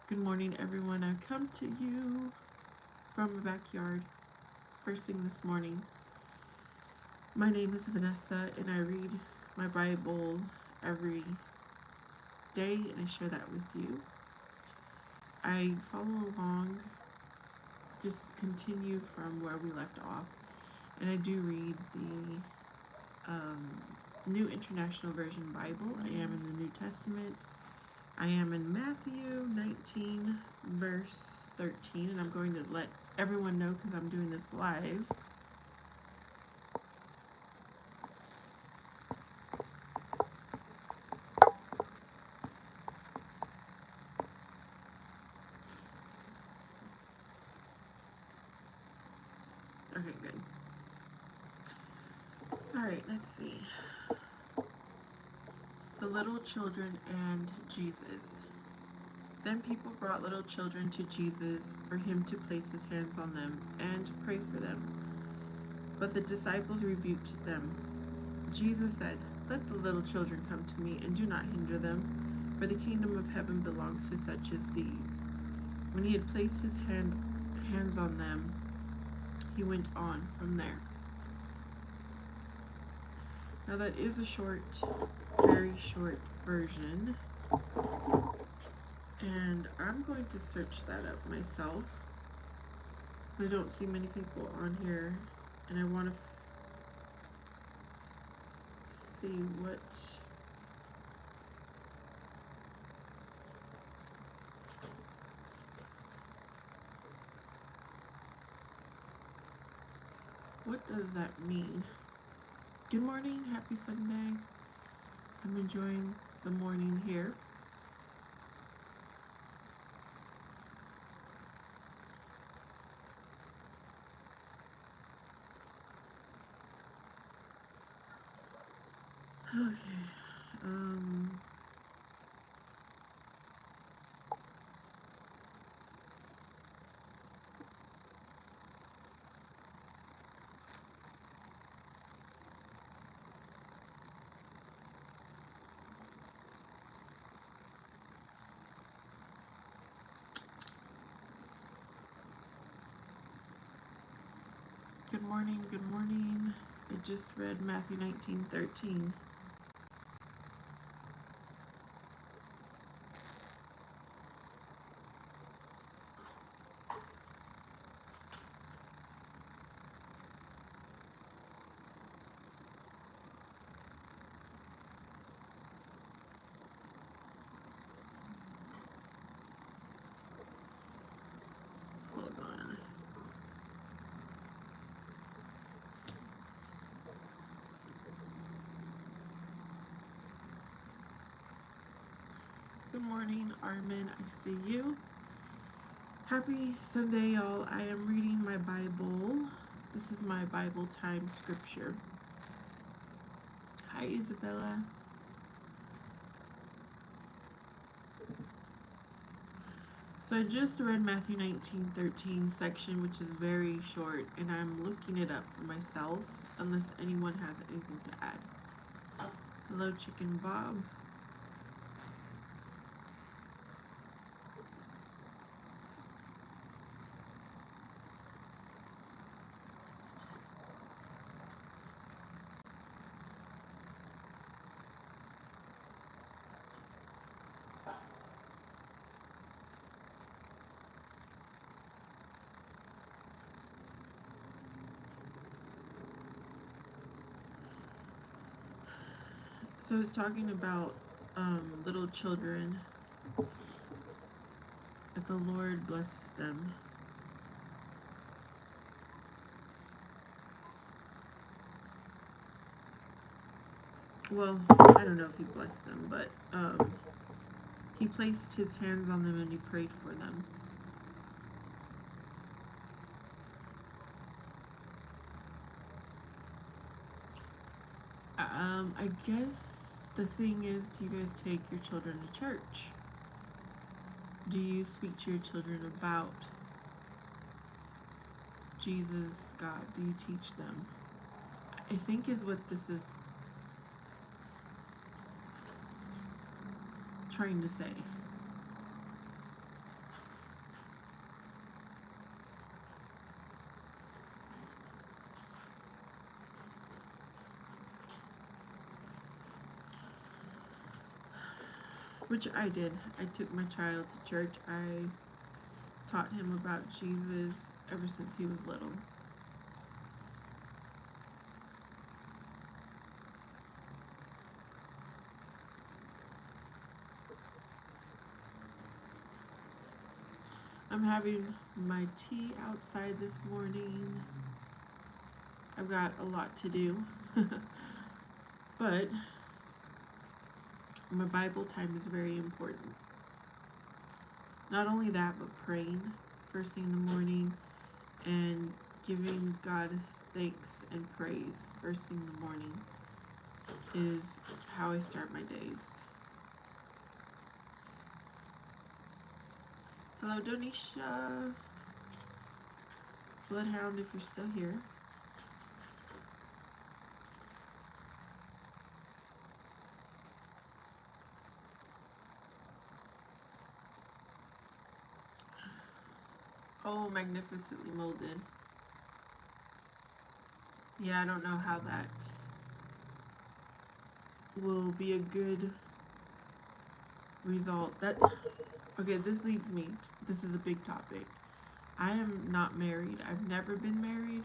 Good morning, everyone. I come to you from the backyard first thing this morning. My name is Vanessa, and I read my Bible every day, and I share that with you. I follow along, just continue from where we left off, and I do read the New International Version Bible. I am in the New Testament. I am in Matthew 19, verse 13, and I'm going to let everyone know because I'm doing this live. Okay, good. All right, let's see. The little children and Jesus. Then people brought little children to Jesus for him to place his hands on them and pray for them. But the disciples rebuked them. Jesus said, "Let the little children come to me and do not hinder them, for the kingdom of heaven belongs to such as these." When he had placed his hands on them, he went on from there. Now that is a short, very short version. And I'm going to search that up myself. I don't see many people on here, and I want to see what does that mean. Good morning, happy Sunday. I'm enjoying the morning here. Okay. Good morning, good morning. I just read Matthew 19:13. Hold on. Good morning, Armin. I see you. Happy Sunday, y'all. I am reading my Bible. This is my Bible time scripture. Hi, Isabella. So I just read Matthew 19:13 section, which is very short, and I'm looking it up for myself, unless anyone has anything to add. Hello, Chicken Bob. So it's talking about little children, that the Lord bless them. Well, I don't know if he blessed them, but he placed his hands on them and he prayed for them. I guess the thing is, do you guys take your children to church? Do you speak to your children about Jesus, God? Do you teach them? I think is what this is trying to say. which I did. I took my child to church. I taught him about Jesus ever since he was little. I'm having my tea outside this morning. I've got a lot to do. But my Bible time is very important. Not only that, but praying first thing in the morning and giving God thanks and praise first thing in the morning is how I start my days. Hello, Donisha. Bloodhound, if you're still here. Oh, magnificently molded. Yeah, I don't know how that will be a good result. Okay, this leads me. This is a big topic. I am not married. I've never been married.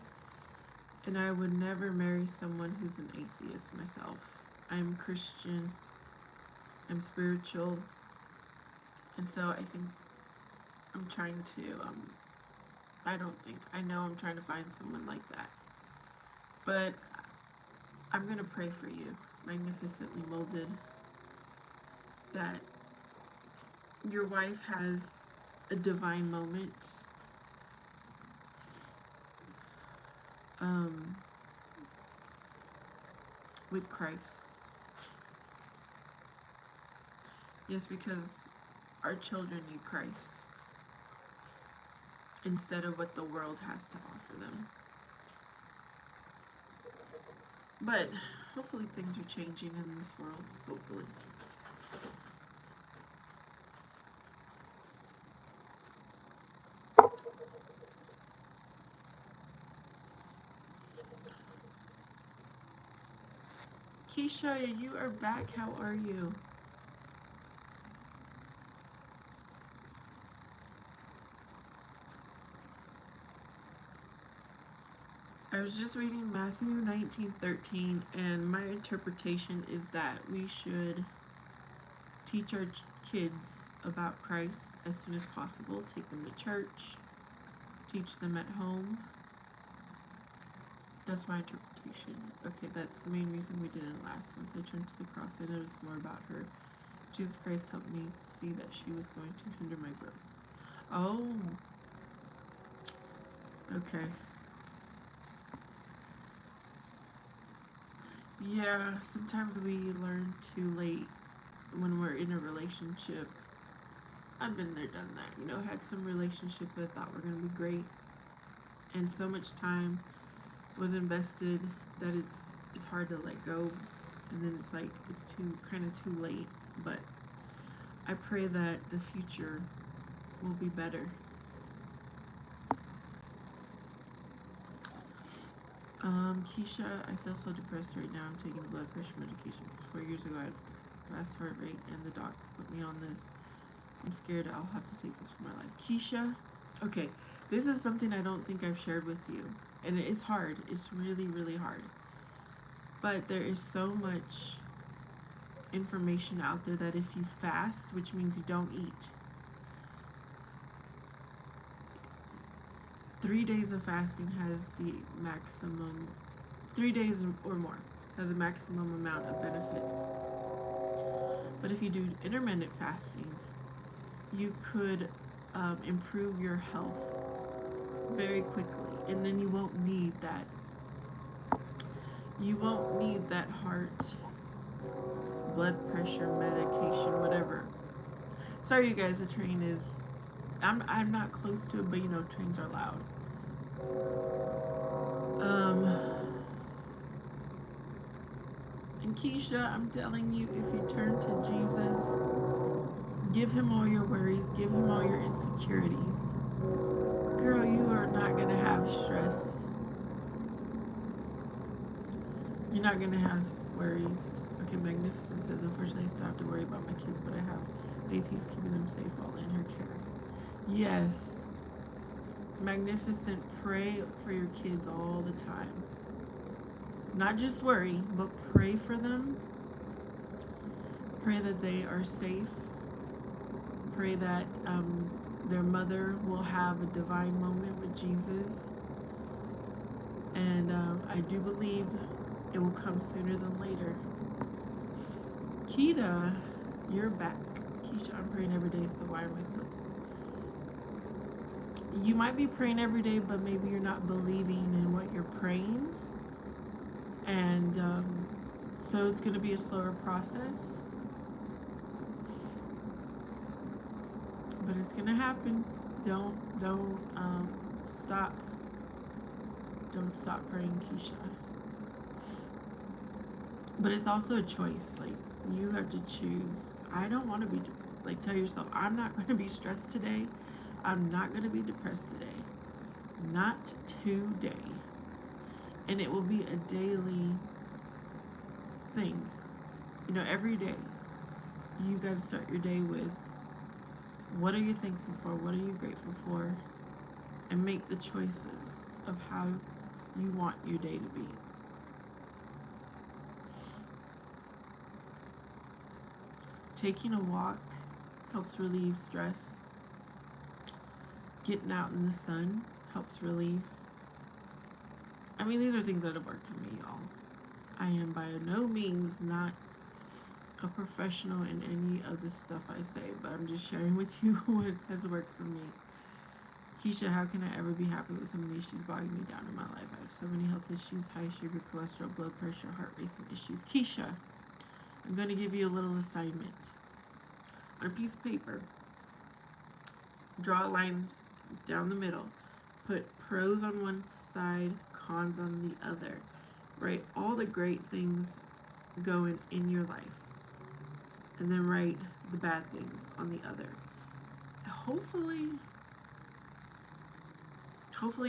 And I would never marry someone who's an atheist myself. I'm Christian. I'm spiritual. And so I think I'm trying to, I know I'm trying to find someone like that. But I'm going to pray for you, magnificently molded, that your wife has a divine moment. With Christ. Yes, because our children need Christ instead of what the world has to offer them. But hopefully things are changing in this world. Hopefully. Keisha, you are back. How are you? I was just reading Matthew 19:13, and my interpretation is that we should teach our kids about Christ as soon as possible. Take them to church. Teach them at home. That's my interpretation. Okay, that's the main reason we didn't last. Once I turned to the cross, I noticed more about her. Jesus Christ helped me see that she was going to hinder my growth. Oh. Okay. Yeah, sometimes we learn too late when we're in a relationship. I've been there, done that. You know, had some relationships I thought were going to be great. And so much time was invested that it's hard to let go, and then it's like it's kind of too late. But I pray that the future will be better. Keisha, I feel so depressed right now. I'm taking blood pressure medication because 4 years ago I had fast heart rate and the doc put me on this. I'm scared I'll have to take this for my life. Keisha, okay, this is something I don't think I've shared with you. And it's hard. It's really, really hard. But there is so much information out there that if you fast, which means you don't eat, 3 days of fasting has the maximum, 3 days or more has a maximum amount of benefits. But if you do intermittent fasting, you could improve your health very quickly, and then you won't need that heart, blood pressure medication, whatever. Sorry you guys, the train is, I'm not close to it, but you know, trains are loud. And Keisha, I'm telling you, if you turn to Jesus, give him all your worries, give him all your insecurities, girl, you are not gonna have stress. You're not gonna have worries. Okay, Magnificent says, unfortunately, I still have to worry about my kids, but I have faith He's keeping them safe while in her care. Yes. Magnificent, pray for your kids all the time. Not just worry, but pray for them. Pray that they are safe. Pray that their mother will have a divine moment with Jesus. And I do believe it will come sooner than later. Keita, you're back. Keisha, I'm praying every day, so why am I still? You might be praying every day, but maybe you're not believing in what you're praying. And so it's going to be a slower process. But it's going to happen. Don't stop. Don't stop praying, Keisha. But it's also a choice. Like, you have to choose. I don't want to be, like, tell yourself, I'm not going to be stressed today. I'm not going to be depressed today. Not today. And it will be a daily thing. You know, every day you got to start your day with, what are you thankful for? What are you grateful for? And make the choices of how you want your day to be. Taking a walk helps relieve stress. Getting out in the sun helps relieve. I mean, these are things that have worked for me, y'all. I am by no means not a professional in any of the stuff I say, but I'm just sharing with you what has worked for me. Keisha, how can I ever be happy with so many issues bogging me down in my life? I have so many health issues, high sugar, cholesterol, blood pressure, heart racing issues. Keisha, I'm going to give you a little assignment. On a piece of paper, draw a line down the middle. Put pros on one side, cons on the other. Write all the great things going in your life. And then write the bad things on the other. Hopefully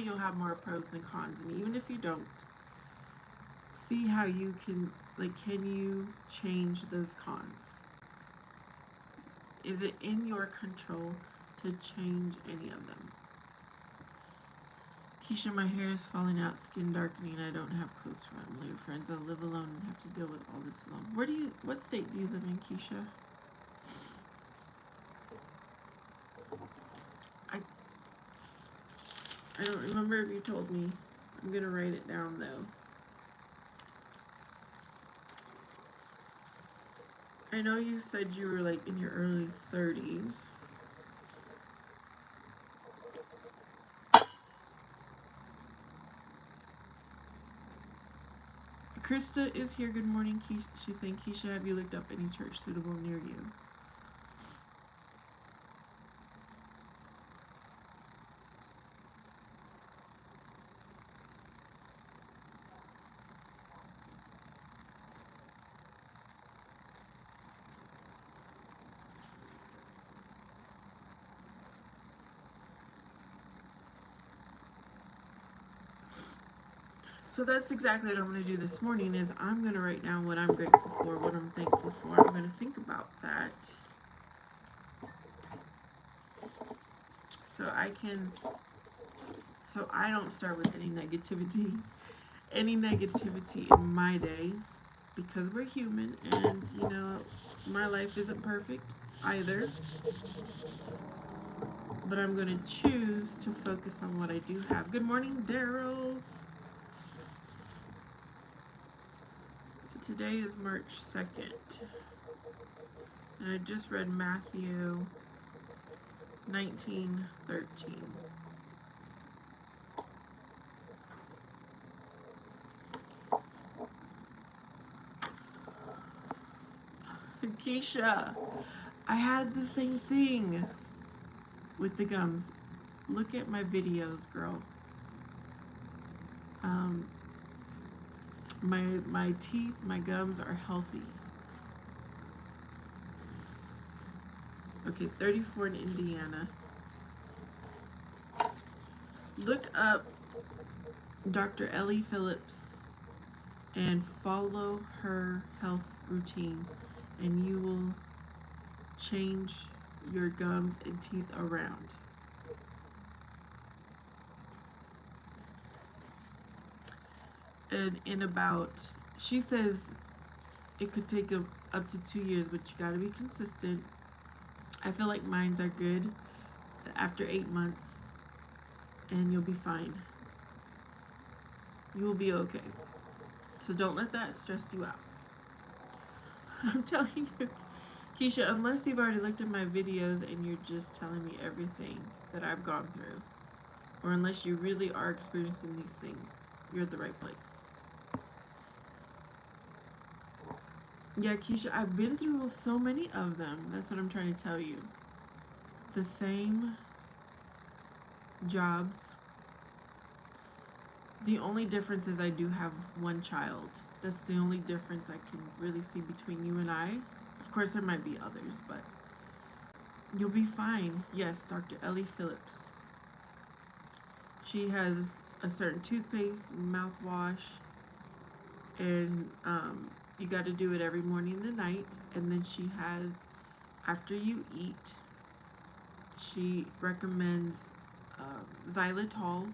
you'll have more pros than cons. And even if you don't, see how you can, can you change those cons? Is it in your control to change any of them? Keisha, my hair is falling out, skin darkening. I don't have close family or friends. I live alone and have to deal with all this alone. What state do you live in, Keisha? I don't remember if you told me. I'm going to write it down, though. I know you said you were, in your early 30s. Krista is here. Good morning, Keisha. She's saying, Keisha, have you looked up any church suitable near you? So that's exactly what I'm going to do this morning is I'm going to write down what I'm grateful for, what I'm thankful for. I'm going to think about that. So I don't start with any negativity in my day, because we're human and, my life isn't perfect either. But I'm going to choose to focus on what I do have. Good morning, Daryl. So today is March 2nd. And I just read Matthew 19:13. Keisha, I had the same thing with the gums. Look at my videos, girl. My teeth, my gums are healthy. Okay, 34 in Indiana. Look up Dr. Ellie Phillips and follow her health routine, and you will change your gums and teeth around. And in about, she says it could take up to 2 years, but you gotta be consistent. I feel like mines are good after 8 months, and you'll be fine. You will be okay. So don't let that stress you out. I'm telling you, Keisha, unless you've already looked at my videos and you're just telling me everything that I've gone through, or unless you really are experiencing these things, you're at the right place. Yeah, Keisha, I've been through so many of them. That's what I'm trying to tell you. The same jobs. The only difference is I do have one child. That's the only difference I can really see between you and I. Of course, there might be others, but you'll be fine. Yes, Dr. Ellie Phillips. She has a certain toothpaste, mouthwash, and you got to do it every morning and night. And then she has, after you eat, she recommends xylitol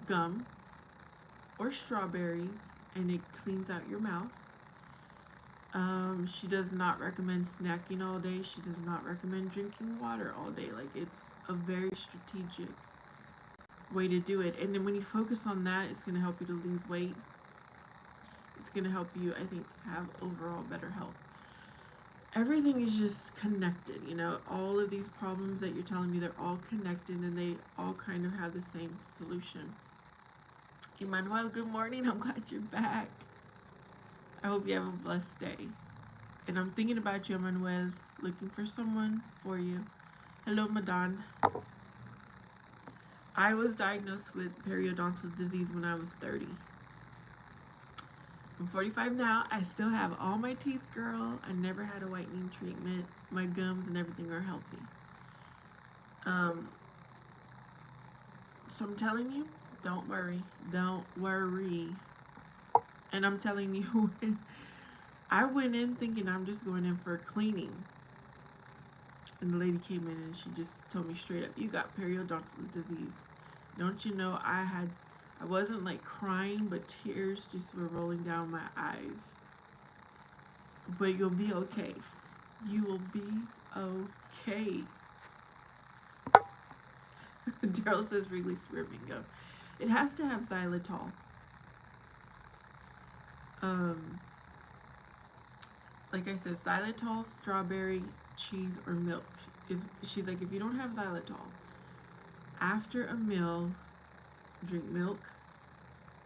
gum or strawberries, and it cleans out your mouth. She does not recommend snacking all day. She does not recommend drinking water all day. Like, it's a very strategic way to do it. And then when you focus on that, it's going to help you to lose weight. It's going to help you, I think, to have overall better health. Everything is just connected, you know. All of these problems that you're telling me, they're all connected, and they all kind of have the same solution. Emmanuel, good morning. I'm glad you're back. I hope you have a blessed day. And I'm thinking about you, Emmanuel, looking for someone for you. Hello, Madan. I was diagnosed with periodontal disease when I was 30. I'm 45 now. I still have all my teeth, girl. I never had a whitening treatment. My gums and everything are healthy. So I'm telling you, don't worry. Don't worry. And I'm telling you, I went in thinking I'm just going in for a cleaning. And the lady came in and she just told me straight up, you got periodontal disease. Don't you know I wasn't like crying, but tears just were rolling down my eyes. But you'll be okay. You will be okay. Daryl says release Swervingo. It has to have xylitol. Like I said, xylitol, strawberry, cheese, or milk. She's like, if you don't have xylitol, after a meal, drink milk,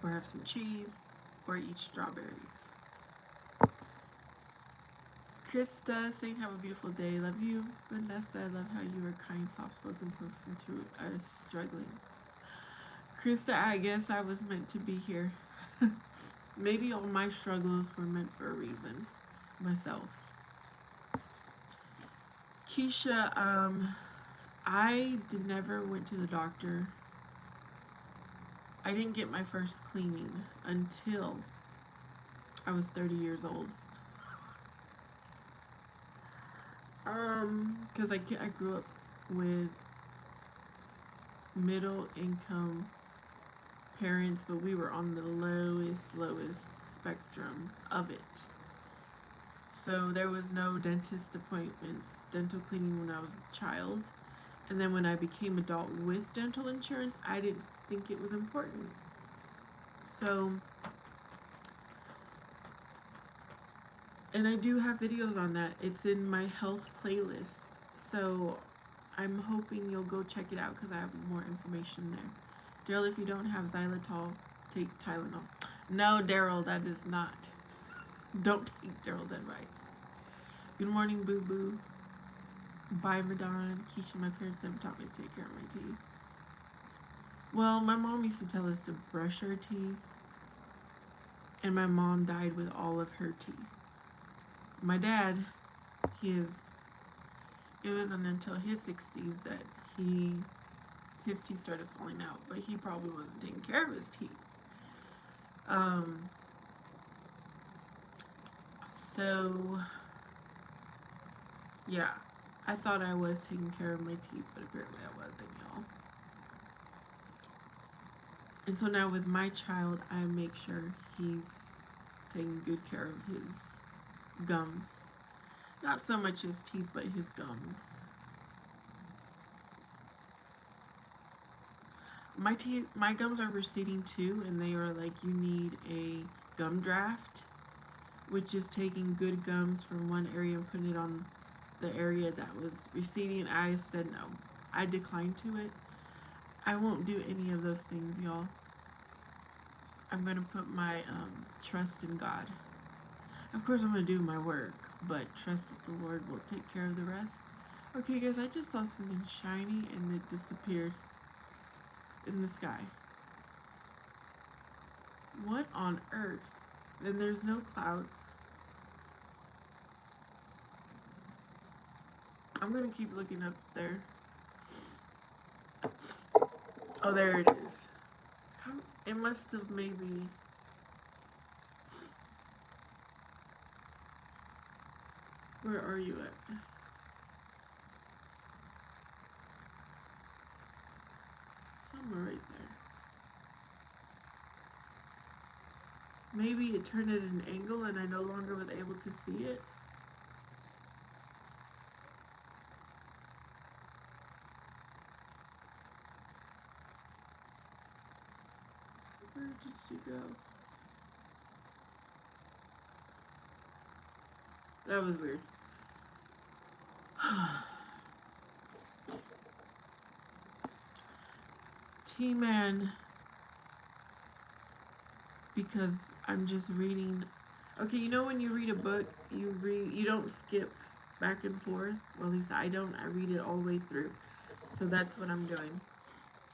or have some cheese, or eat strawberries. Krista saying, have a beautiful day. Love you. Vanessa, I love how you are a kind, soft-spoken person to us struggling. Krista, I guess I was meant to be here. Maybe all my struggles were meant for a reason. Myself. Keisha, I never went to the doctor. I didn't get my first cleaning until I was 30 years old. Because I grew up with middle income parents, but we were on the lowest spectrum of it. So there was no dentist appointments, dental cleaning when I was a child. And then when I became adult with dental insurance, I didn't think it was important. So, and I do have videos on that. It's in my health playlist. So I'm hoping you'll go check it out because I have more information there. Daryl, if you don't have xylitol, take Tylenol. No, Daryl, that is not. Don't take Daryl's advice. Good morning, Boo Boo. Bye, Madon. Keisha, my parents never taught me to take care of my teeth. Well, my mom used to tell us to brush our teeth, and my mom died with all of her teeth. My dad, it wasn't until his 60s that his teeth started falling out, but he probably wasn't taking care of his teeth. So, yeah. I thought I was taking care of my teeth, but apparently I wasn't, y'all. And so now with my child, I make sure he's taking good care of his gums. Not so much his teeth, but his gums. My gums are receding too, and they are like, you need a gum draft, which is taking good gums from one area and putting it on the area that was receding. I said no. I declined to it. I won't do any of those things, y'all. I'm going to put my trust in God. Of course, I'm going to do my work, but trust that the Lord will take care of the rest. Okay, guys, I just saw something shiny and it disappeared in the sky. What on earth? And there's no clouds. I'm going to keep looking up there. Oh, there it is. It must have maybe... Where are you at? Somewhere right there. Maybe it turned at an angle and I no longer was able to see it. Where did she go? That was weird. T-Man, because I'm just reading. Okay, you know when you read a book, you don't skip back and forth. Well, at least I don't. I read it all the way through. So that's what I'm doing.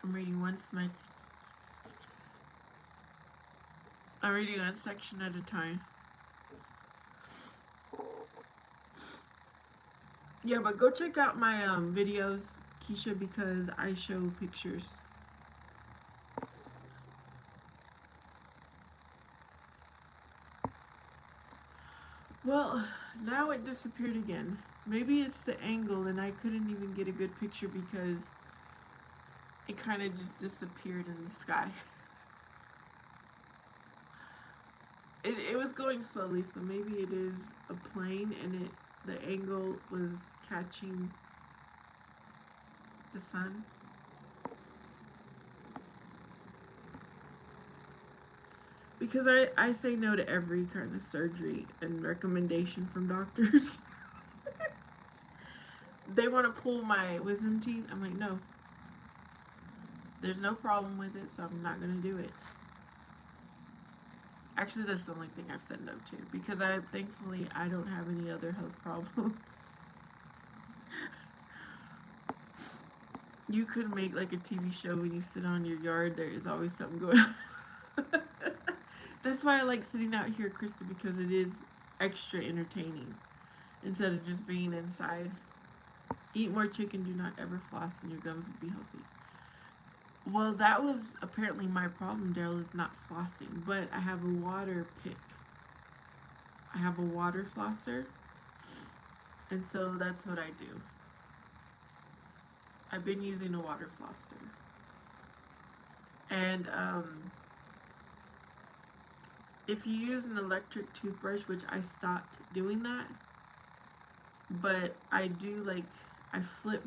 I'm reading one section at a time. Yeah, but go check out my videos, Keisha, because I show pictures. Well, now it disappeared again. Maybe it's the angle and I couldn't even get a good picture because it kind of just disappeared in the sky. It was going slowly, so maybe it is a plane and the angle was catching the sun. Because I say no to every kind of surgery and recommendation from doctors. They want to pull my wisdom teeth. I'm like, no. There's no problem with it, so I'm not going to do it. Actually, that's the only thing I've said no to. Because thankfully, I don't have any other health problems. You could make like a TV show when you sit on your yard. There is always something going on. That's why I like sitting out here, Krista, because it is extra entertaining instead of just being inside. Eat more chicken, do not ever floss, and your gums will be healthy. Well, that was apparently my problem, Daryl, is not flossing, but I have a water pick. I have a water flosser, and so that's what I do. I've been using a water flosser. And if you use an electric toothbrush, which I stopped doing that, but I do like, I flip.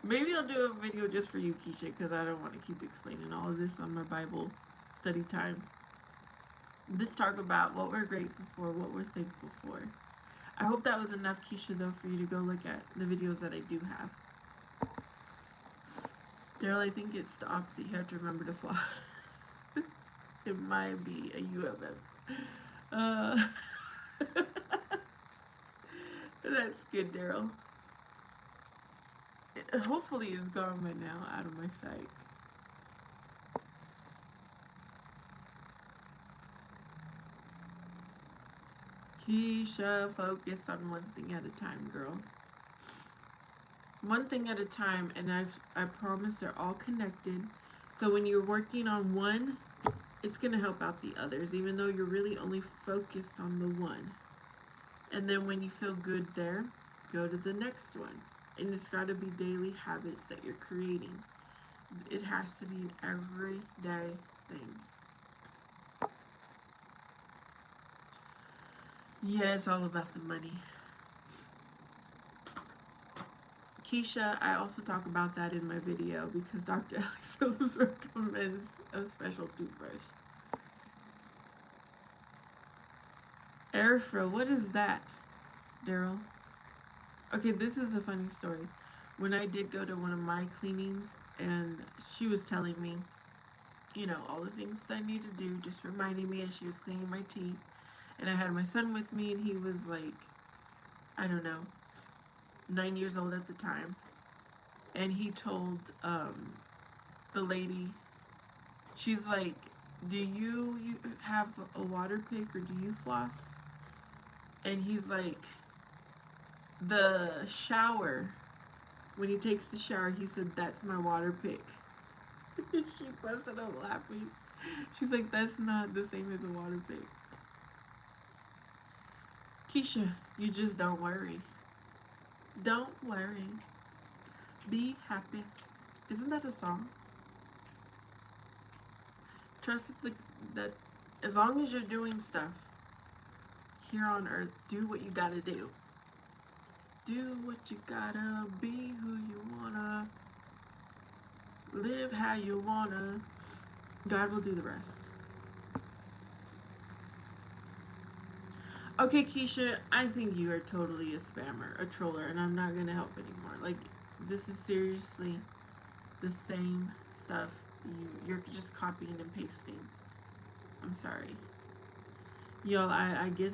Maybe I'll do a video just for you, Keisha, because I don't want to keep explaining all of this on my Bible study time. Just talk about what we're grateful for, what we're thankful for. I hope that was enough, Keisha, though, for you to go look at the videos that I do have. Daryl, I think it's the opposite. You have to remember to floss. It might be a UFM. That's good, Daryl. Hopefully it's gone by now, out of my sight. Keisha, focus on one thing at a time, girl. One thing at a time, and I promise they're all connected. So when you're working on one, it's going to help out the others, even though you're really only focused on the one. And then when you feel good there, go to the next one. And it's got to be daily habits that you're creating. It has to be an everyday thing. Yeah, it's all about the money. Keisha, I also talk about that in my video because Dr. Ellie Phillips recommends a special toothbrush. Airflow, what is that, Daryl? Okay, this is a funny story. When I did go to one of my cleanings, and she was telling me, you know, all the things I need to do, just reminding me as she was cleaning my teeth. And I had my son with me, and he was like, I don't know, 9 years old at the time. And he told the lady, she's like, do you have a water pick or do you floss? And he's like, the shower, when he takes the shower, he said, that's my water pick. She busted up laughing. She's like, that's not the same as a water pick. Keisha, you just don't worry. Don't worry. Be happy. Isn't that a song? Trust that as long as you're doing stuff here on earth, do what you gotta do. Do what you gotta, be who you wanna, live how you wanna. God will do the rest. Okay, Keisha, I think you are totally a spammer, a troller, and I'm not gonna help anymore. Like, this is seriously the same stuff. You're just copying and pasting. I'm sorry. Y'all, I get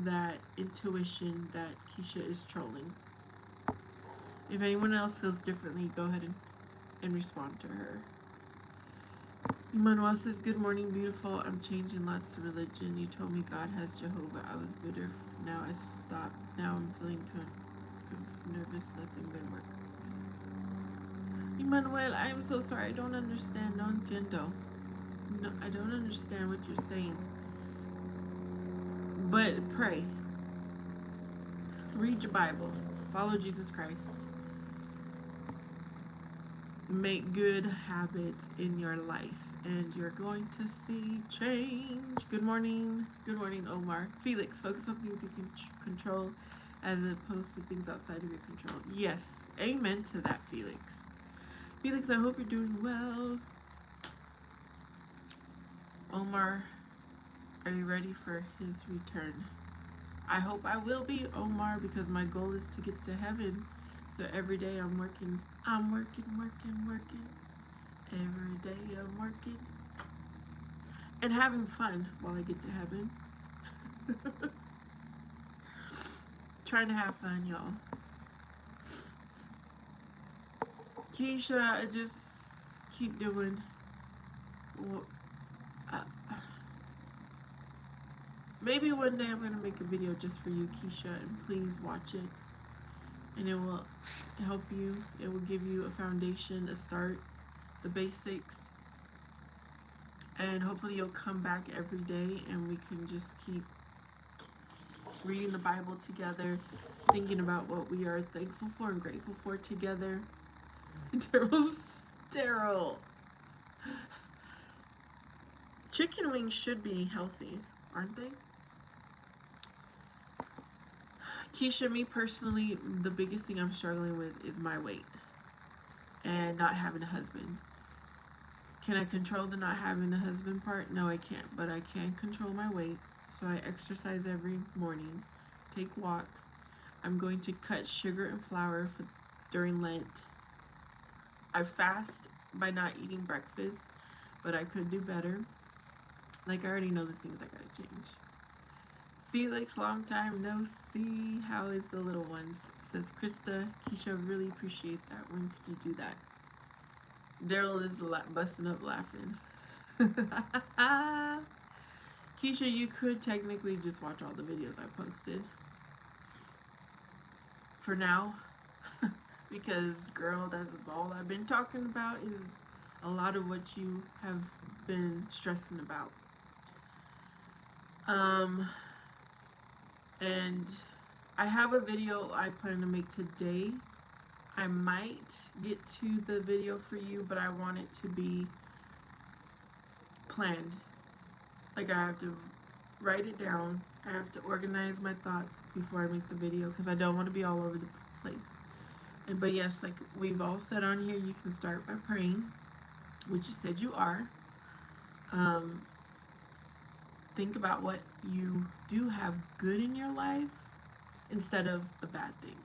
that intuition that Keisha is trolling. If anyone else feels differently, go ahead and respond to her. Emmanuel says, good morning, beautiful. I'm changing lots of religion. You told me God has Jehovah. I was bitter. Now I stopped. Now I'm feeling nervous. Nothing good work. Emmanuel, I am so sorry. I don't understand. No entiendo. No, I don't understand what you're saying. But pray. Read your Bible. Follow Jesus Christ. Make good habits in your life, and you're going to see change. Good morning. Good morning, Omar. Felix, focus on things you can control as opposed to things outside of your control. Yes. Amen to that, Felix. Felix, I hope you're doing well. Omar, are you ready for his return? I hope I will be, Omar, because my goal is to get to heaven. So every day I'm working. Every day I'm working. And having fun while I get to heaven. Trying to have fun, y'all. Keisha, I just keep doing. Well, maybe one day I'm going to make a video just for you, Keisha, and please watch it. And it will help you. It will give you a foundation, a start, the basics. And hopefully you'll come back every day and we can just keep reading the Bible together, thinking about what we are thankful for and grateful for together. Daryl. Chicken wings should be healthy, aren't they? Keisha, me personally, the biggest thing I'm struggling with is my weight and not having a husband. Can I control the not having a husband part? No, I can't, but I can control my weight. So I exercise every morning, take walks. I'm going to cut sugar and flour during Lent. I fast by not eating breakfast, but I could do better. Like, I already know the things I gotta change. Felix, long time no see. How is the little ones? Says Krista. Keisha, really appreciate that. When could you do that? Daryl is busting up laughing. Keisha, you could technically just watch all the videos I posted. For now. Because, girl, that's all I've been talking about is a lot of what you have been stressing about. And I have a video I plan to make today. I might get to the video for you, but I want it to be planned. Like, I have to write it down. I have to organize my thoughts before I make the video because I don't want to be all over the place. But yes, like we've all said on here, you can start by praying, which you said you are. Think about what you do have good in your life instead of the bad things.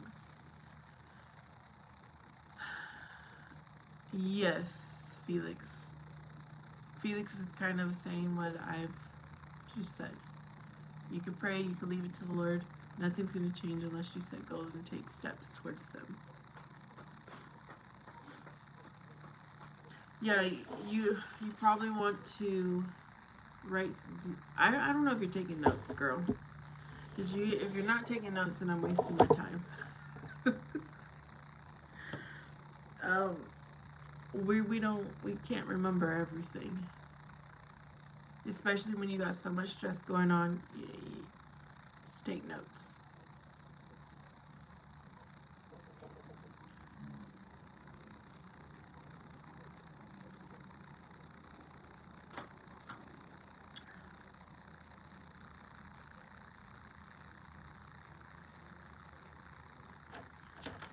Yes, Felix. Felix is kind of saying what I've just said. You can pray, you can leave it to the Lord. Nothing's going to change unless you set goals and take steps towards them. Yeah, you probably want to write. I don't know if you're taking notes, girl. If you're not taking notes, then I'm wasting my time. We can't remember everything, especially when you got so much stress going on. You take notes.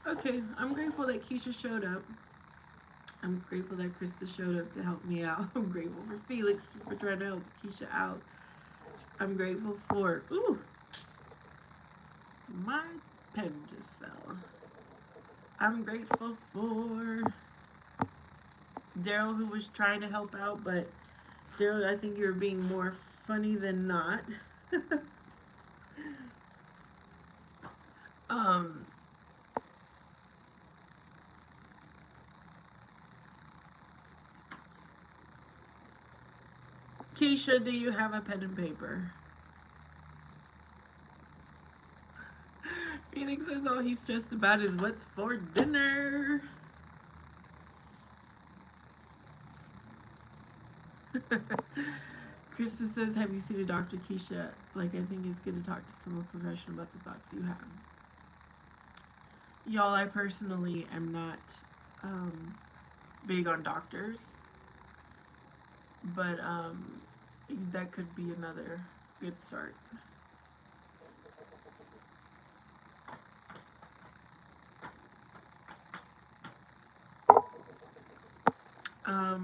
Okay, I'm grateful that Keisha showed up. I'm grateful that Krista showed up to help me out. I'm grateful for Felix for trying to help Keisha out. I'm grateful for, my pen just fell. I'm grateful for Daryl, who was trying to help out, but Daryl, I think you're being more funny than not. Keisha, do you have a pen and paper? Felix says all he's stressed about is what's for dinner. Krista says, have you seen a doctor, Keisha? Like, I think it's good to talk to someone professional about the thoughts you have. Y'all, I personally am not big on doctors, but that could be another good start.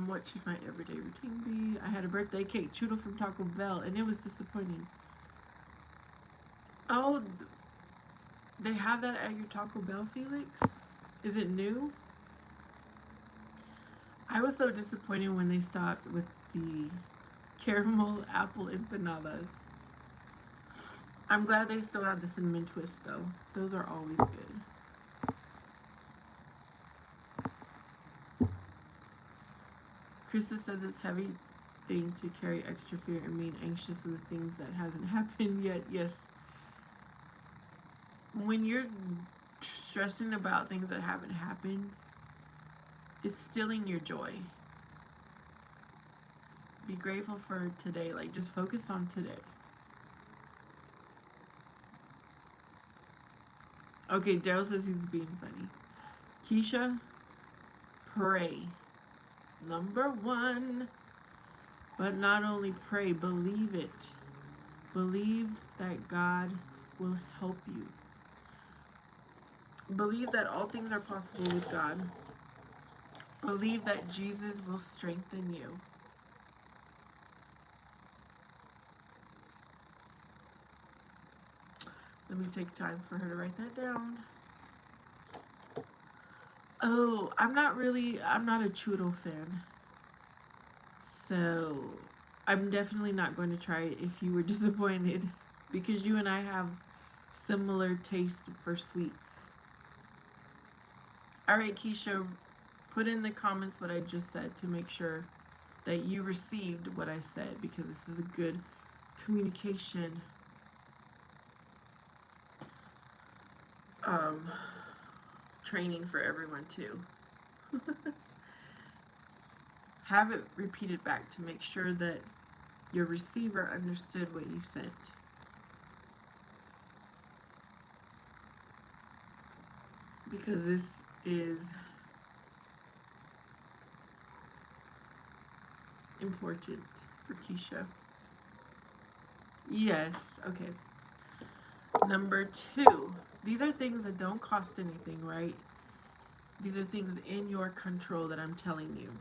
What should my everyday routine be? I had a birthday cake churro from Taco Bell, and it was disappointing. Oh, they have that at your Taco Bell, Felix? Is it new? I was so disappointed when they stopped with the caramel apple empanadas. I'm glad they still have the cinnamon twist, though. Those are always good. Krista says it's heavy thing to carry extra fear and being anxious with the things that hasn't happened yet. Yes. When you're stressing about things that haven't happened, it's stealing your joy. Be grateful for today. Like, just focus on today. Okay, Daryl says he's being funny. Keisha, pray. Number one. But not only pray, believe it. Believe that God will help you. Believe that all things are possible with God. Believe that Jesus will strengthen you. Let me take time for her to write that down. Oh, I'm not a churro fan. So, I'm definitely not going to try it if you were disappointed, because you and I have similar taste for sweets. Alright, Keisha, put in the comments what I just said to make sure that you received what I said, because this is a good communication training for everyone too. Have it repeated back to make sure that your receiver understood what you sent. Because this is important for Keisha. Yes, okay. Number 2, these are things that don't cost anything, right? These are things in your control that I'm telling you.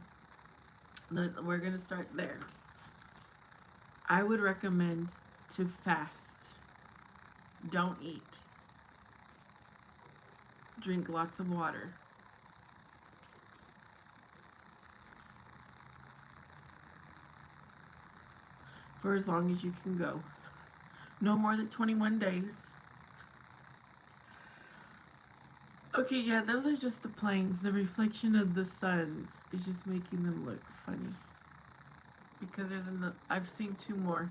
We're going to start there. I would recommend to fast. Don't eat. Drink lots of water. For as long as you can go. No more than 21 days. Okay, yeah, those are just the planes. The reflection of the sun is just making them look funny. Because I've seen 2 more.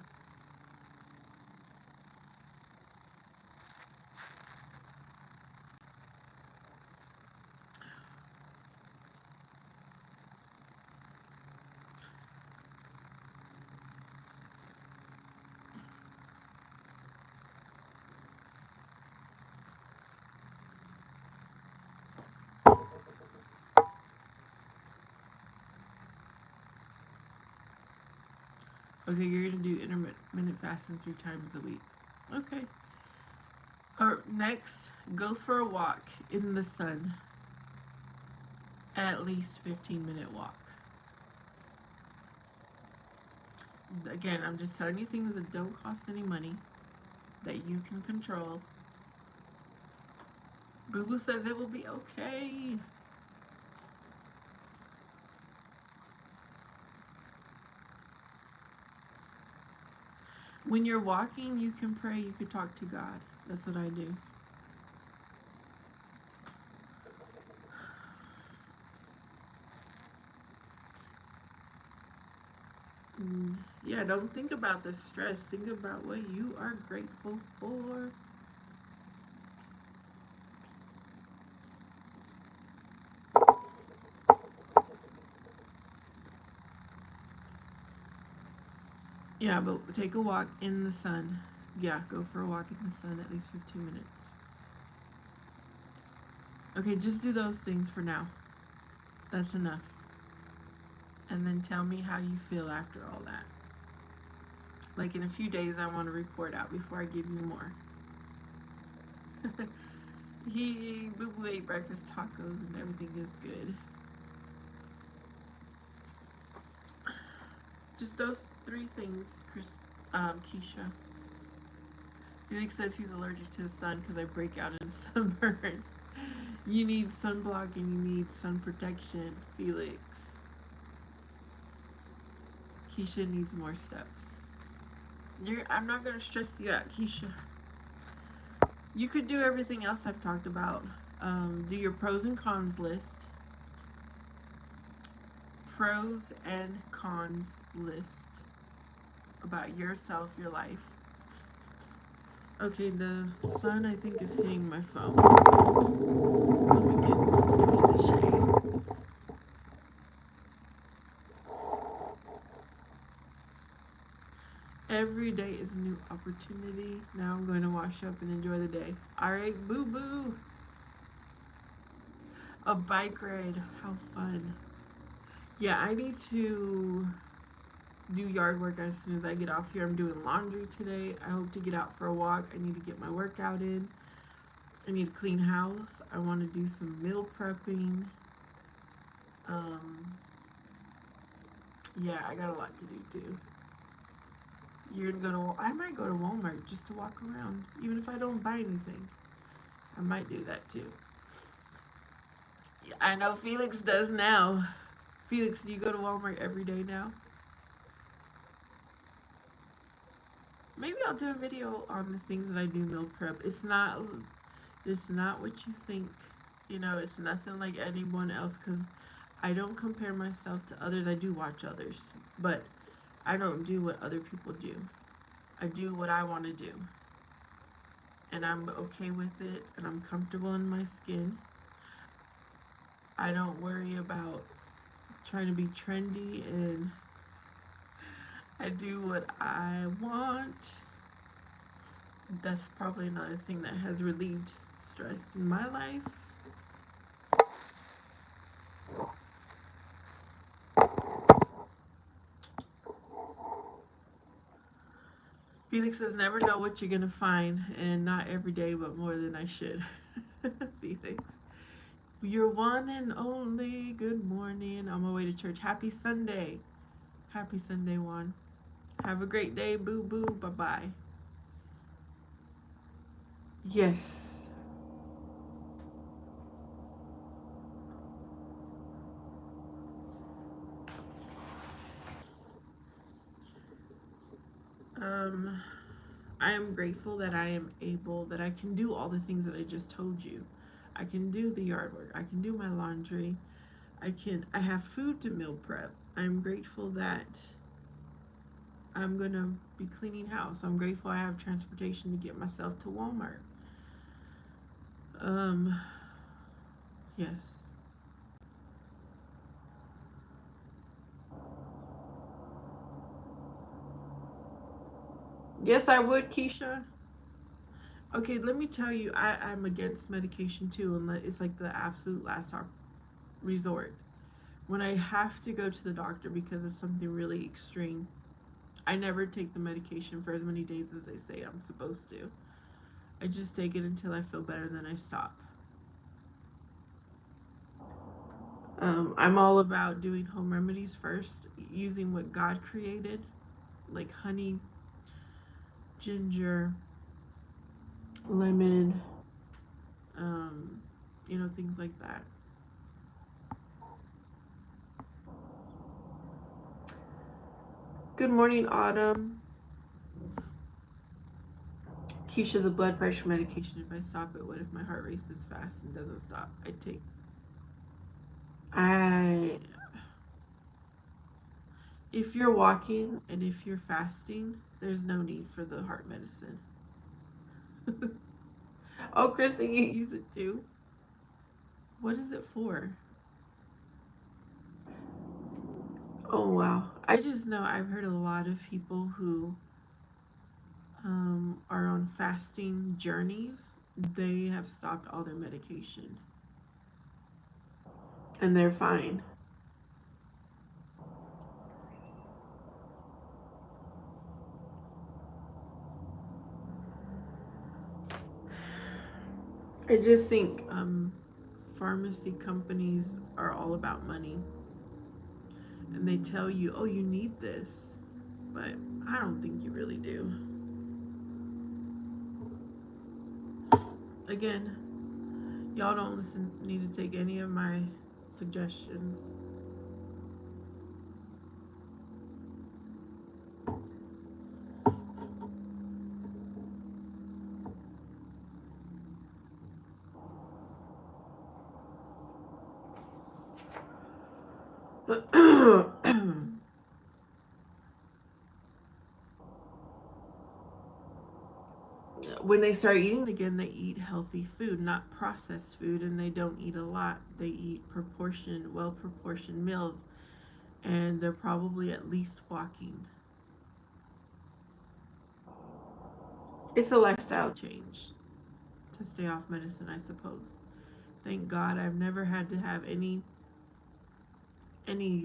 Okay, you're going to do intermittent fasting 3 times a week. Okay. Next, go for a walk in the sun. At least 15-minute walk. Again, I'm just telling you things that don't cost any money, that you can control. Boo Boo says it will be okay. When you're walking, you can pray, you can talk to God. That's what I do. Yeah, don't think about the stress. Think about what you are grateful for. Yeah, but take a walk in the sun. Yeah, go for a walk in the sun at least 15 minutes. Okay, just do those things for now. That's enough. And then tell me how you feel after all that. Like in a few days, I want to report out before I give you more. Boo Boo ate breakfast tacos and everything is good. Just those 3 things, Keisha. Felix says he's allergic to the sun because I break out in sunburn. You need sunblock and you need sun protection, Felix. Keisha needs more steps. I'm not going to stress you out, Keisha. You could do everything else I've talked about. Do your pros and cons list. Pros and cons list about yourself, your life. Okay, the sun I think is hitting my phone. Let me get into the shade. Every day is a new opportunity. Now I'm going to wash up and enjoy the day. Alright, Boo Boo. A bike ride. How fun. Yeah, I need to do yard work as soon as I get off here. I'm doing laundry today. I hope to get out for a walk. I need to get my workout in. I need to clean house. I want to do some meal prepping. Yeah, I got a lot to do too. You're gonna go I might go to Walmart just to walk around, even if I don't buy anything. I might do that too. Yeah, I know Felix does now. Felix, do you go to Walmart every day now? Maybe I'll do a video on the things that I do meal prep. It's not what you think. You know, it's nothing like anyone else because I don't compare myself to others. I do watch others, but I don't do what other people do. I do what I want to do. And I'm okay with it, and I'm comfortable in my skin. I don't worry about trying to be trendy and I do what I want. That's probably another thing that has relieved stress in my life. Felix says, never know what you're going to find, and not every day, but more than I should. Felix. You're one and only. Good morning. On my way to church. Happy Sunday. Happy Sunday, Juan. Have a great day. Boo boo. Bye bye. Yes. I am grateful that I am able, that I can do all the things that I just told you. I can do the yard work. I can do my laundry. I have food to meal prep. I'm grateful that I'm going to be cleaning house. I'm grateful I have transportation to get myself to Walmart. Yes. Yes, I would, Keisha. Okay, let me tell you, I'm against medication too, and it's like the absolute last resort. When I have to go to the doctor because of something really extreme, I never take the medication for as many days as they say I'm supposed to. I just take it until I feel better, then I stop. I'm all about doing home remedies first, using what God created, like honey, ginger, lemon, things like that. Good morning, Autumn. Keisha, the blood pressure medication, if I stop it, what if my heart races fast and doesn't stop? If you're walking and if you're fasting, there's no need for the heart medicine. Oh, Kristen, you use it too? What is it for? Oh, wow. I just know I've heard a lot of people who are on fasting journeys, they have stopped all their medication. And they're fine. I just think pharmacy companies are all about money. And they tell you, oh, you need this. But I don't think you really do. Again, y'all don't need to take any of my suggestions. When they start eating again, they eat healthy food, not processed food, and they don't eat a lot. They eat well proportioned meals, and they're probably at least walking. It's a lifestyle change to stay off medicine, I suppose. Thank God I've never had to have any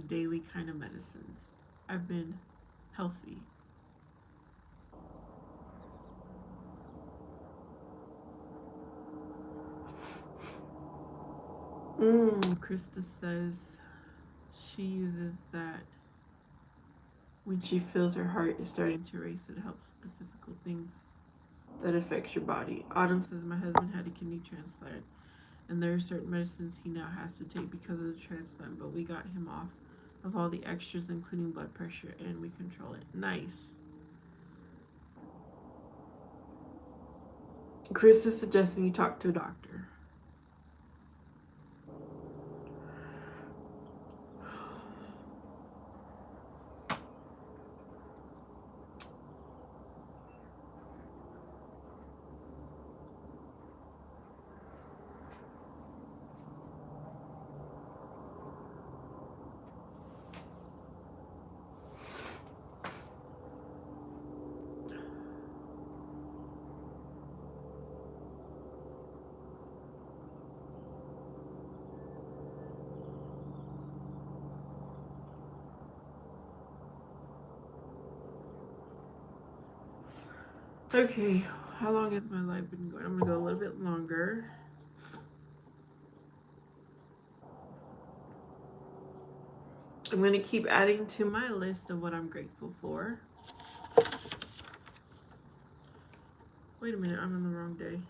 daily kind of medicines. I've been healthy. Krista says she uses that when she feels her heart is starting to race. It helps with the physical things that affects your body. Autumn says my husband had a kidney transplant, and there are certain medicines he now has to take because of the transplant, but we got him off of all the extras, including blood pressure, and we control it. Nice. Chris is suggesting you talk to a doctor. Okay, how long has my life been going? I'm gonna go a little bit longer. I'm gonna keep adding to my list of what I'm grateful for. Wait a minute, I'm on the wrong day.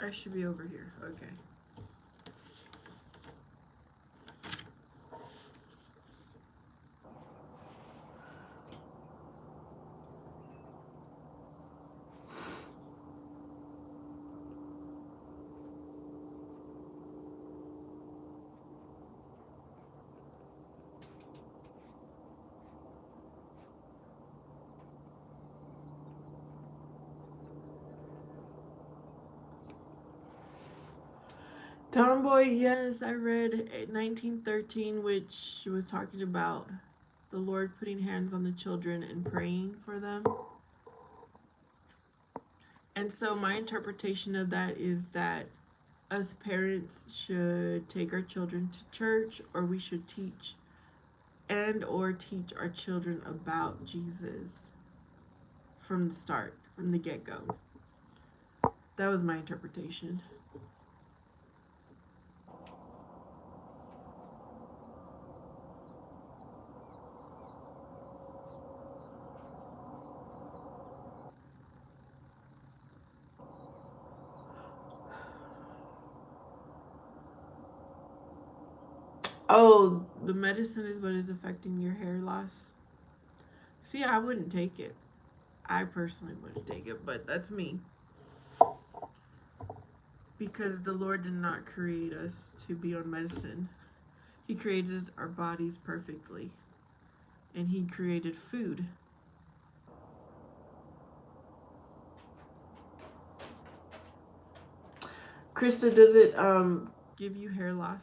I should be over here. Okay. Tomboy, yes, I read 1913, which was talking about the Lord putting hands on the children and praying for them. And so my interpretation of that is that us parents should take our children to church, or we should teach our children about Jesus from the start, from the get-go. That was my interpretation. Oh, the medicine is what is affecting your hair loss. See, I wouldn't take it. I personally wouldn't take it, but that's me. Because the Lord did not create us to be on medicine. He created our bodies perfectly. And He created food. Krista, does it give you hair loss?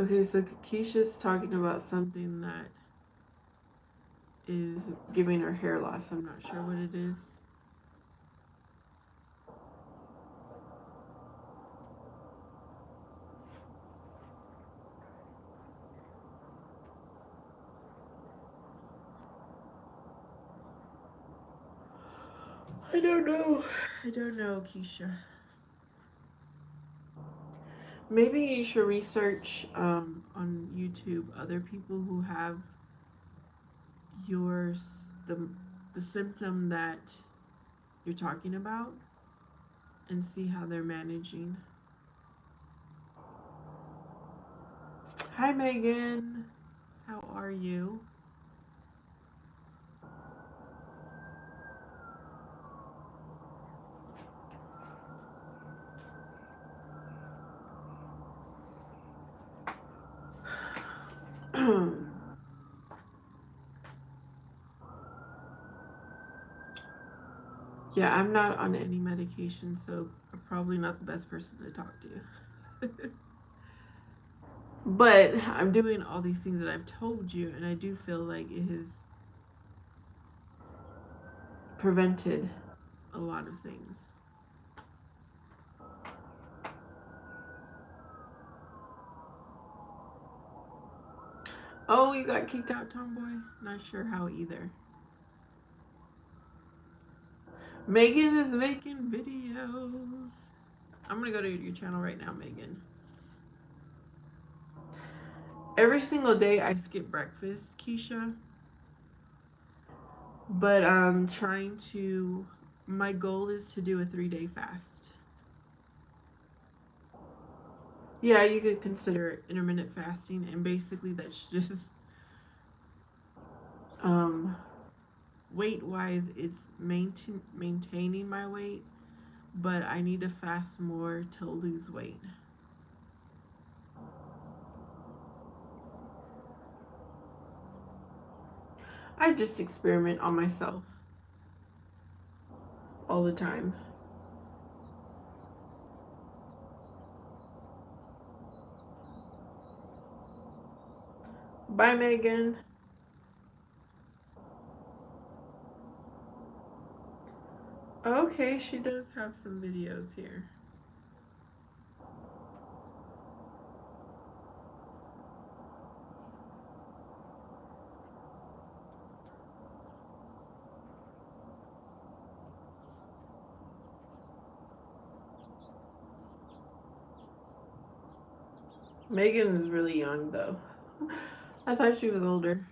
Okay, so Keisha's talking about something that is giving her hair loss. I'm not sure what it is. I don't know. I don't know, Keisha. Maybe you should research on YouTube other people who have yours the symptom that you're talking about and see how they're managing. Hi Megan, how are you? Yeah, I'm not on any medication, so I'm probably not the best person to talk to. But I'm doing all these things that I've told you, and I do feel like it has prevented a lot of things. Oh, you got kicked out, Tomboy? Not sure how either. Megan is making videos. I'm gonna go to your channel right now, Megan. Every single day I skip breakfast, Keisha. But I'm trying to, my goal is to do a 3-day fast. Yeah, you could consider it intermittent fasting, and basically that's just weight wise, it's maintaining my weight, but I need to fast more to lose weight. I just experiment on myself all the time. Bye, Megan. Okay, she does have some videos here. Megan is really young, though. I thought she was older.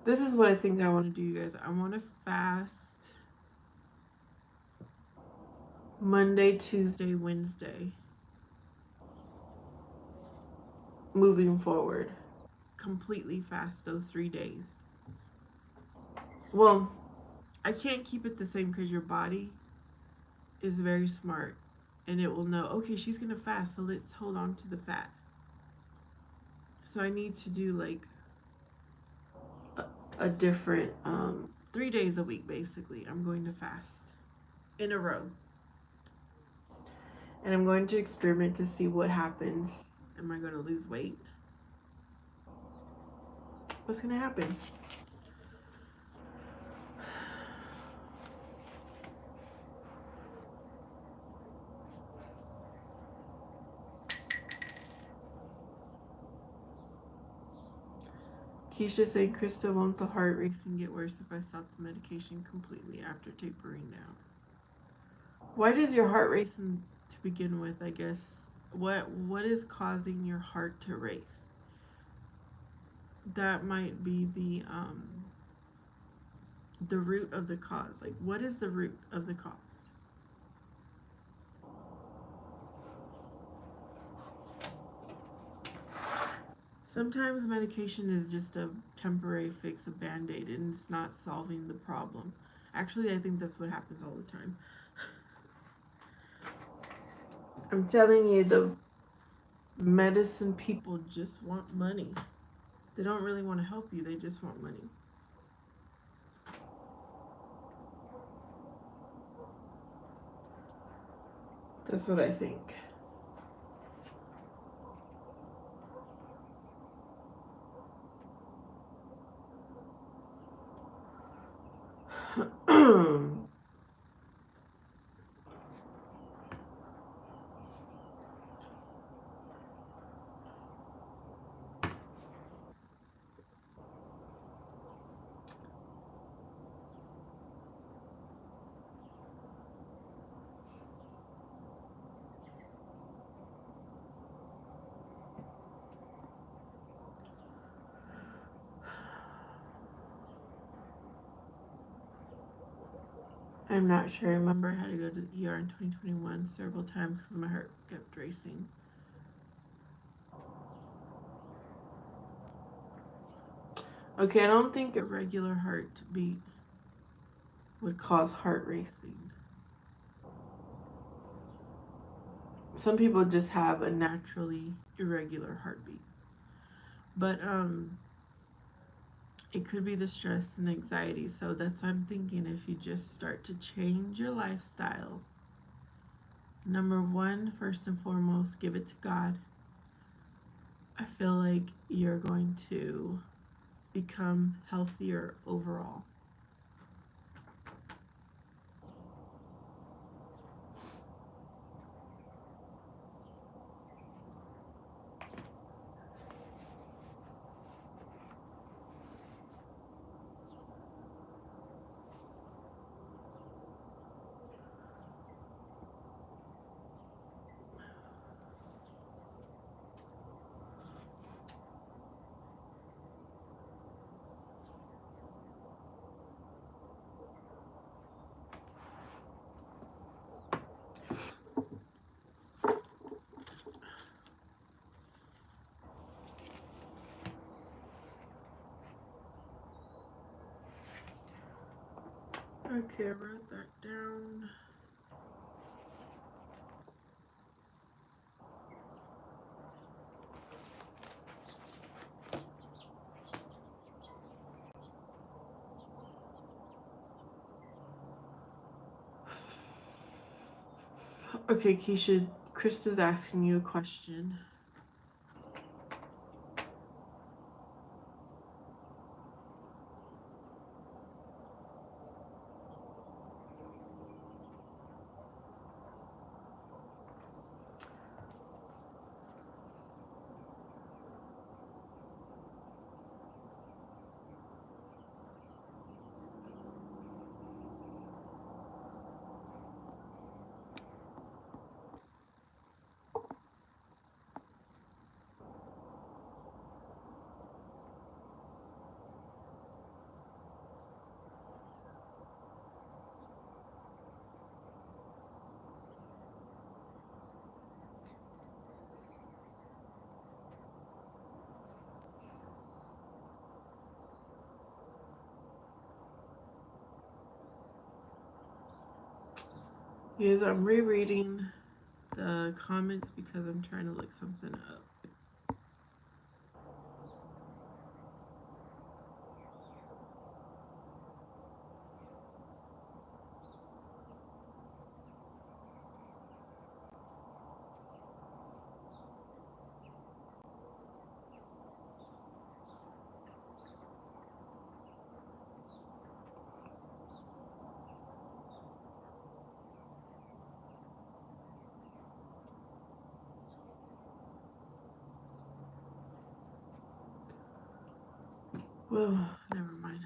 This is what I think I want to do, you guys. I want to fast Monday, Tuesday, Wednesday. Moving forward. Completely fast those 3 days. Well, I can't keep it the same because your body is very smart and it will know, okay, she's going to fast, so let's hold on to the fat. So I need to do like a different 3 days a week, basically. I'm going to fast in a row. And I'm going to experiment to see what happens. Am I going to lose weight? What's going to happen? Keisha saying, Krista, won't the heart racing get worse if I stop the medication completely after tapering down? Why does your heart race to begin with, I guess? What is causing your heart to race? That might be the root of the cause. Like, what is the root of the cause? Sometimes medication is just a temporary fix, a band-aid, and it's not solving the problem. Actually, I think that's what happens all the time. I'm telling you, the medicine people just want money. They don't really want to help you, they just want money. That's what I think. I'm not sure. I remember I had to go to the ER in 2021 several times because my heart kept racing. Okay, I don't think a regular heartbeat would cause heart racing. Some people just have a naturally irregular heartbeat. But it could be the stress and anxiety. So that's what I'm thinking. If you just start to change your lifestyle, number one, first and foremost, give it to God. I feel like you're going to become healthier overall. Okay, I wrote that down. Okay, Keisha, Krista's asking you a question. Yes, I'm rereading the comments because I'm trying to look something up. Well, never mind.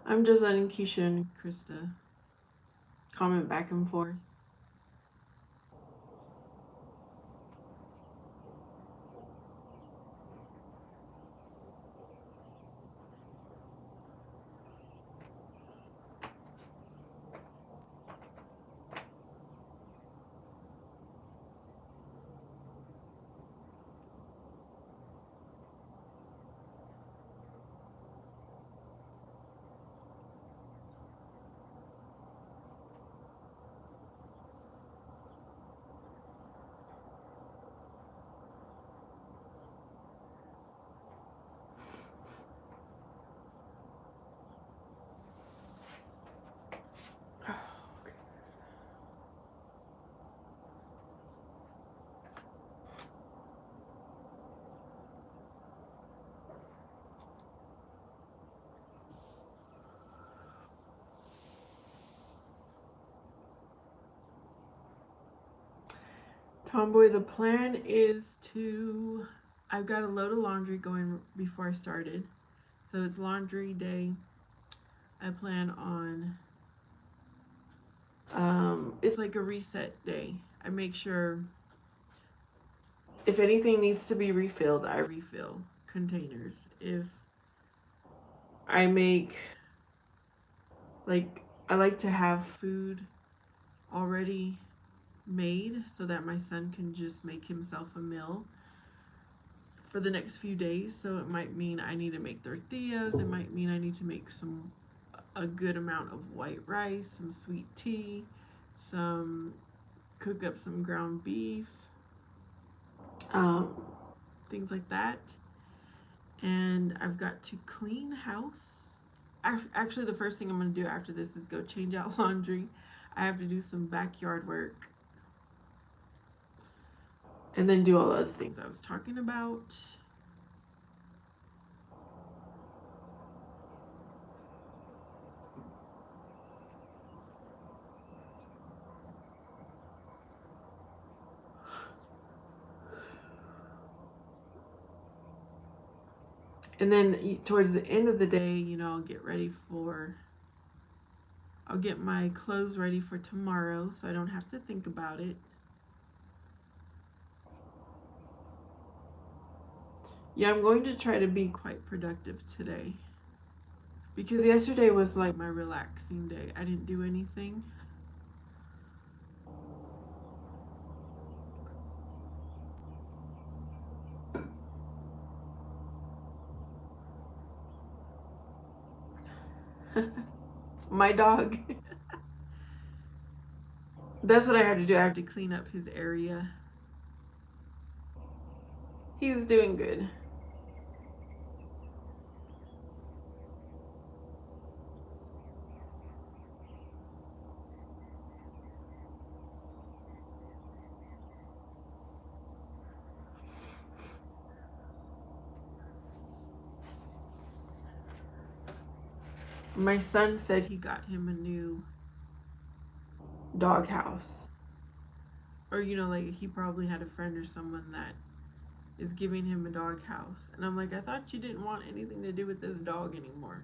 I'm just letting Keisha and Krista comment back and forth. Tomboy, the plan is to. I've got a load of laundry going before I started. So it's laundry day. I plan on. It's like a reset day. I make sure if anything needs to be refilled, I refill containers. If I make, like, I like to have food already made so that my son can just make himself a meal for the next few days. So it might mean I need to make tortillas. It might mean I need to make a good amount of white rice, some sweet tea, cook up some ground beef, things like that. And I've got to clean house. Actually, the first thing I'm going to do after this is go change out laundry. I have to do some backyard work and then do all the other things I was talking about. And then towards the end of the day, I'll get my clothes ready for tomorrow so I don't have to think about it. Yeah, I'm going to try to be quite productive today. Because yesterday was like my relaxing day. I didn't do anything. My dog. That's what I had to do. I have to clean up his area. He's doing good. My son said he got him a new dog house. Or, like he probably had a friend or someone that is giving him a dog house. And I'm like, I thought you didn't want anything to do with this dog anymore.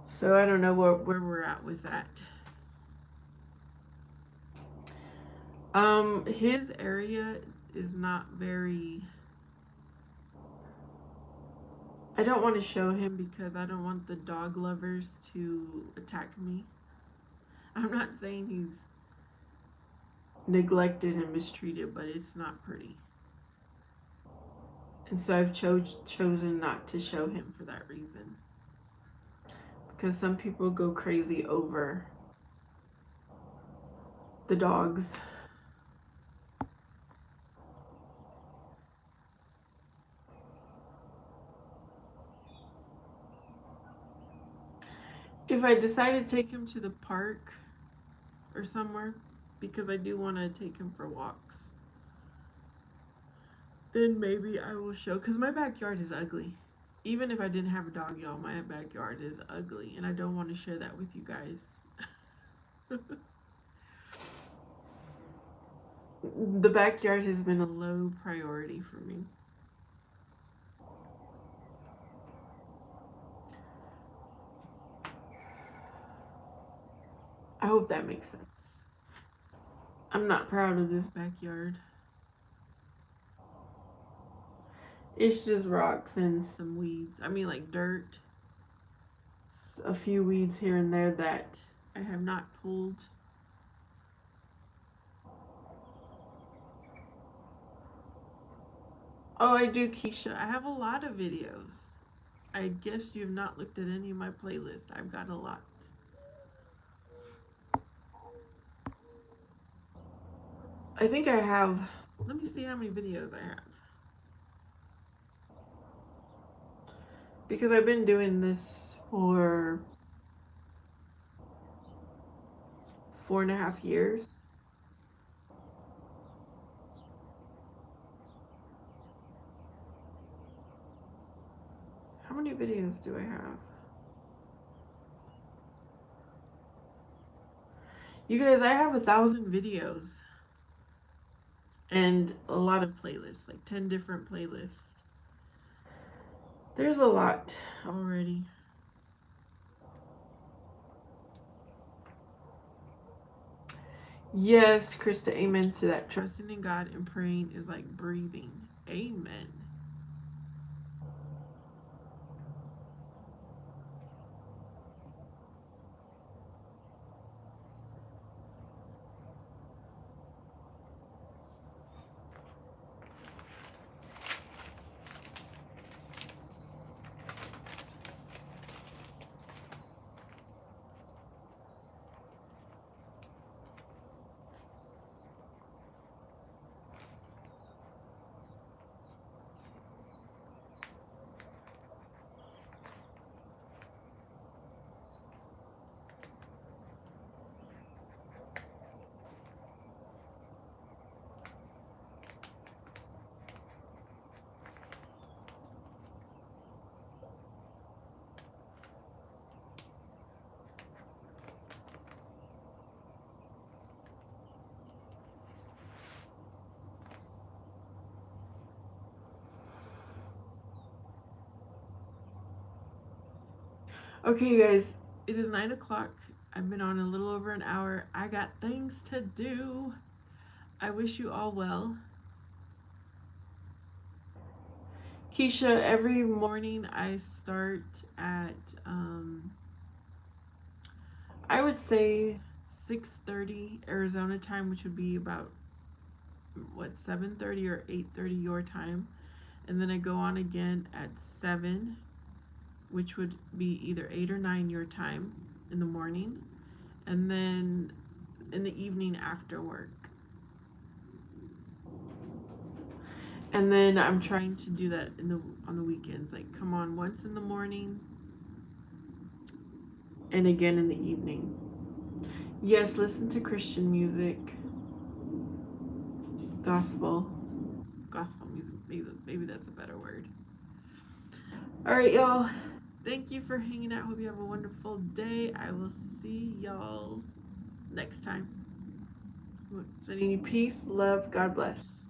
So I don't know where we're at with that. His area is not very... I don't want to show him because I don't want the dog lovers to attack me. I'm not saying he's neglected and mistreated, but it's not pretty. And so I've chosen not to show him for that reason. Because some people go crazy over the dogs. If I decide to take him to the park or somewhere, because I do want to take him for walks, then maybe I will show, because my backyard is ugly. Even if I didn't have a dog, y'all, my backyard is ugly, and I don't want to share that with you guys. The backyard has been a low priority for me. I hope that makes sense. I'm not proud of this backyard. It's just rocks and some weeds. I mean, like dirt. A few weeds here and there that I have not pulled. Oh, I do, Keisha. I have a lot of videos. I guess you have not looked at any of my playlists. I've got a lot. I think I have, let me see how many videos I have. Because I've been doing this for 4.5 years. How many videos do I have? You guys, I have 1,000 videos. And a lot of playlists, like 10 different playlists. There's a lot already. Yes, Krista, amen to that. Trusting in God and praying is like breathing. Amen. Okay, you guys, it is 9 o'clock. I've been on a little over an hour. I got things to do. I wish you all well. Keisha, every morning I start at, I would say 6:30 Arizona time, which would be about, 7:30 or 8:30 your time. And then I go on again at 7, which would be either 8 or 9 your time in the morning. And then in the evening after work. And then I'm trying to do that on the weekends, like come on once in the morning and again in the evening. Yes, listen to Christian music, gospel music. Maybe that's a better word. All right, y'all. Thank you for hanging out. Hope you have a wonderful day. I will see y'all next time. Sending you peace, love, God bless.